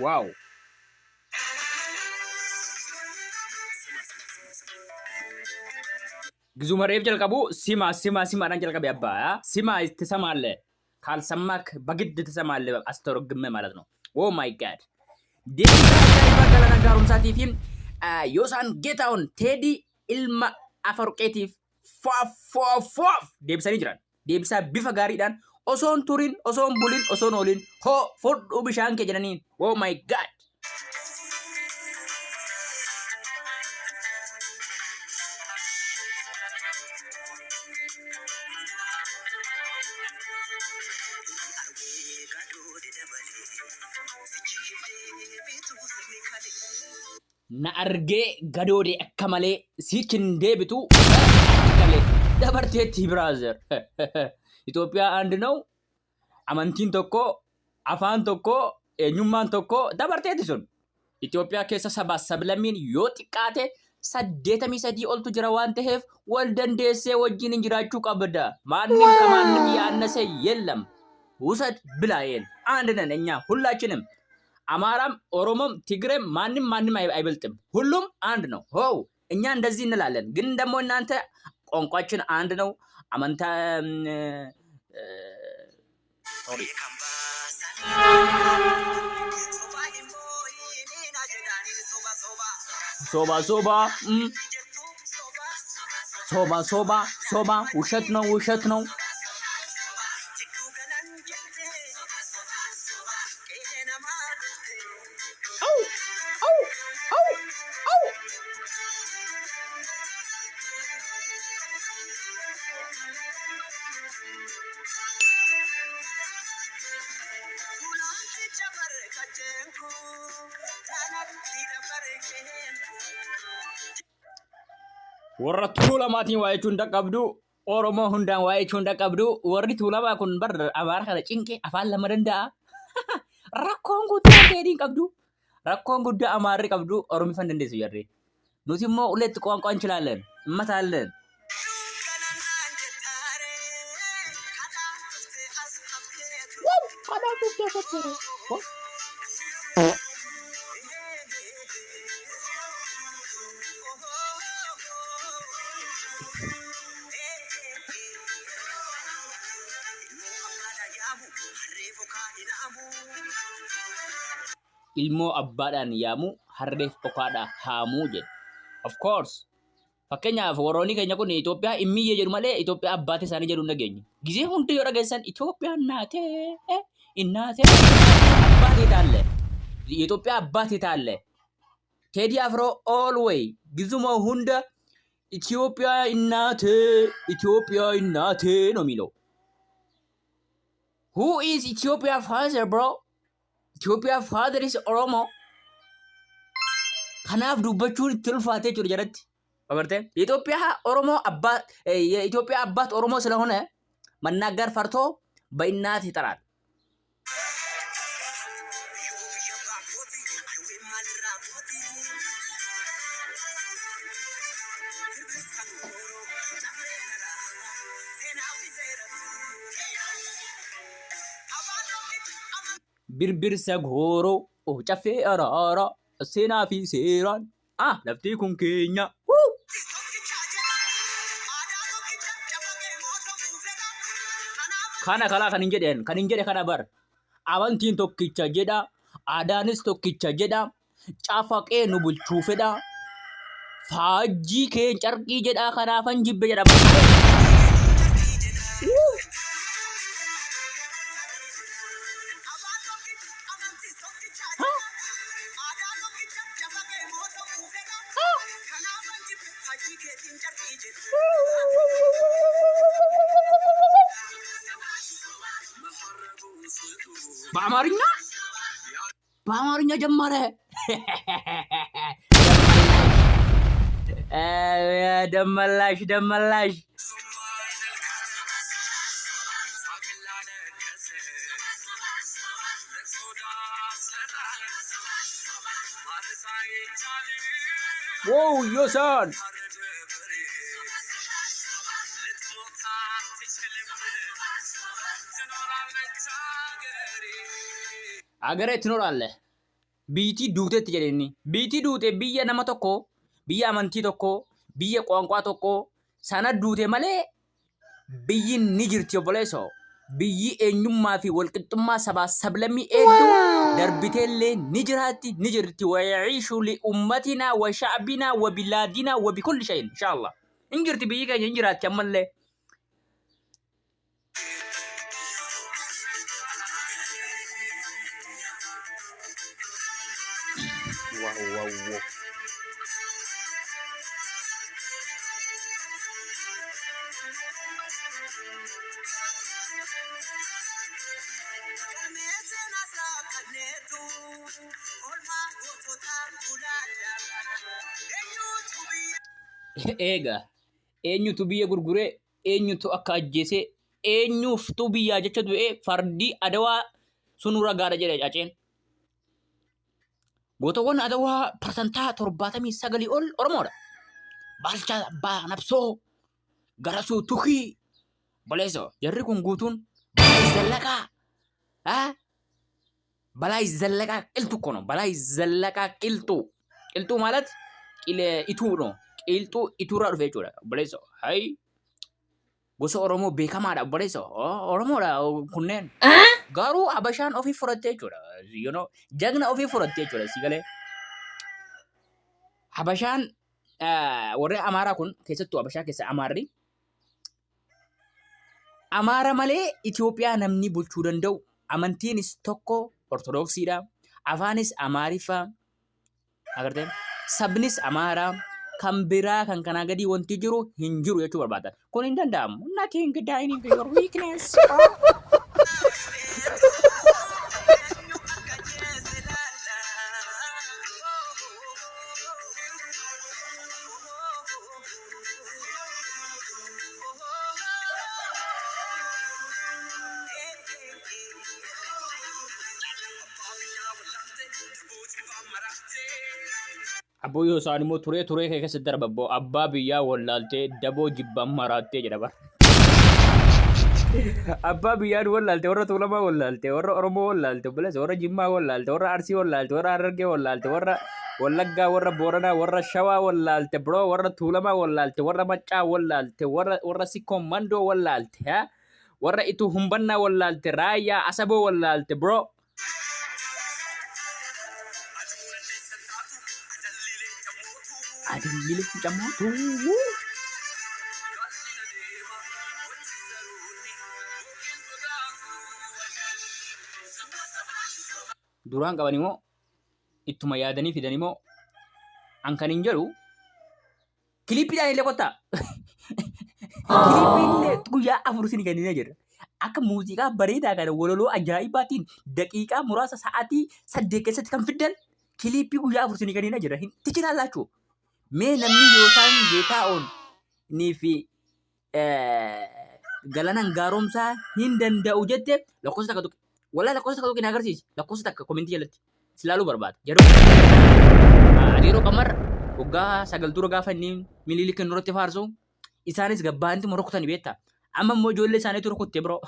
ዋው ግዙ መሬፍ ጀልቀቡ ሲማ ዳን ጀልቀብ ያባ ሲማ ትሰማለ ካልሰማክ በግድ ትሰማለ አስተረግመ ማለት ነው ኦ ማይ ጋድ ዴቢሳ ይባላል ነገሩን ሳቲፊ ዮሳን ጌታውን ቴዲ ኢልማ አፈርቄቲፍ ፎፍ ዴብሰኒ ጅራን ዴብሳ ቢፈ ጋሪዳን ኦሶን ቱሪን ኦሶን ቡሊን ኦሶን ኦሊን ሆ ፎዱ ቢሻን ከጀነኒ ኦ ማይ ጋድ na arge gadode akkamale sikin debitu kale dabarteti brother ኢትዮጵያ አንድ ነው አማንቲን ተኮ አፋን ተኮ እኙማን ተኮ dabarteti sun ኢትዮጵያ keessa sabasab lamin yoo xiqqaate 83 ኦልቱ ጅራ ዋን ተሄፍ ወልደንደሴ ወጂን እንጅራቹ ቀበዳ ማንንም ከማንም ያነሰ የለም ውሰድ ብላየን አንድ ነን እኛ ሁላችንም አማራም ኦሮሞም ትግሬም ማንንም አይበልጥም ሁሉም አንድ ነው ሆው እኛ እንደዚህ እንላለን ግን ደሞ እናንተ ቋንቋችን አንድ ነው አመንታ ሶሪ ሶባ ውሸት ነው warra tuulamatiin waayechuun dhaqabdu oromoo hundaan waayechuun dhaqabdu warri tuulamaa kun bar amaara kana cinqe afaan lama danda'a rakkoon guddaa teediin qabdu rakkoon guddaa amaarri qabdu oromifan dandeessu jarree nuti immoo uletti ቋንቋ እንችላለን እመታለን ilmo abbaadhaan yaamu harreef okaadha haamuu jedhe of course fakkeenyaaf woroonni keenya kun Itoophiyaa immiyyee jedhu malee Itoophiyaa abbaate isaanii jedhu nageenya gisee hundi yoo dhageessan Itoophiyaa እናቴ abbaate taale Itoophiyaa abbaate taale ቴዲ አፍሮ always ግዙሞ ሁንደ ኢትዮጵያ እናቴ ነው የሚለው who is Ethiopia father bro Ethiopia father is Oromo kanaaf dubbachuun ትልፋቴ ጭር ጀረት ወበርቴ ኢትዮጵያ ኦሮሞ አባት የኢትዮጵያ አባት ኦሮሞ ስለሆነ መናገር ፈርቶ በእናት ይጠራል birbir sagoro cafe arara sena fi seran lafti kun kenya kana kala kanin jedhe kana bar awantiin tokkicha jedha aadaanis tokkicha jedha cafaqee nu bulchuu fedha faajii keen carqii jedha kanaafan jibbe jedha በአማርኛ ጀመረ ደመላሽ wow yosan አገሬ ትኖራለህ biitii duuteetti jedheenni. Biitii duute biyya nama tokko, biyya amantii tokko, biyya qoonqaa tokko sana duute malee biyyi ni jirti obboleessoo. Biyyi eenyummaa fi walqixxummaa sabaa sablammii hedduu darbiteellee ni jiraatti ni jirti. Wayaciishu li ummatinaa wa sha'binaa wa bilaadinaa wa bikulli shayin inshaallah. In jirti biyyi keenya in jiraatti ammallee. Wow. Eega eenyutu biyya gurguree eenyutu akka ajjeesee eenyuuftu biyyaa jecha du'ee fardii adawaa sunurra gaadha jedhe caceen. Gootawwan adawaa parsantaa 79 ol Oromoodha. Baalchaa Abbaa Nabsoo Garasuu Tukii Boleessoo jarri kun guutuun Balaa Zallaqaa qilxu kono Balaa Zallaqaa qilxu ማለት ኢቱ ነው. qilxu iturraa dhufe jechuudha boleessoo. Hay gosa Oromoo beekamaadha boleessoo. Oromoodha kunneen. Garuu Habashaan ofii fudhattee jechuudha. You know, jagna ofii fudhattee jechuudha si galee. Habashaan warri Amaaraa kun keessattuu Habashaa keessa Amaarri. Amaara malee Itoophiyaa namni bulchuu danda'u amantiinis tokko Ortodoksiidha. Afaanis Amaariffaa. Agartee sabnis Amaaraa. Kan biraa kan kanaa gadi wanti jiru hin jiru jechuu barbaada. Kun hin danda'amu. Nothing dining your weakness. Abbo yoo isaan immoo turee keessatti darbabbo abbaa biyyaa wallaaltee daboo jibban maraattee jedha bara. Abbaa biyyaan wallaalte warra Tuulamaa wallaalte warra Oromoo wallaalte obboleessa warra Jimmaa wallaalte warra Arsii wallaalte warra Harargee wallaalte warra Wallaggaa warra Booranaa warra Shawaa wallaalte bro warra Tuulamaa wallaalte warra Maccaa wallaalte warra Sikkoon Mandoo wallaalte warra Ituu Humbannaa wallaalte Raayyaa Asaboo wallaalte bro. Adilile jamatu. Duraan qaban immoo ittuma yaadanii fidan immoo an kan hin jedhu kiliippiidhaan illee qottaa. Kiliippiillee guyyaa 4 isin kennina jedha. Akka muuziqaa bareedaa kana waloloo ajaa'ibaatiin daqiiqaa muraasa sa'aatii 8 keessatti kan fiddan kiliippii guyyaa 4 isin kennina jedha. Tichilaallaachuu. Mee namni yookaan Geetaa'oon nii fi Galaanaan gaaromsaa hin danda'u jette lakkoofsa takka tuqe. Walaa lakkoofsa takka tuqe ni agarsiisi. Lakkoofsa takka komentii jalatti silaaluu barbaada. Yeroo qamar waggaa 9 dura gaafa inni Minilik nurratti faarsu isaanis gabbaanti morokkutan beektaa. Amma immoo ijoollee isaaniitu rukutte biroo.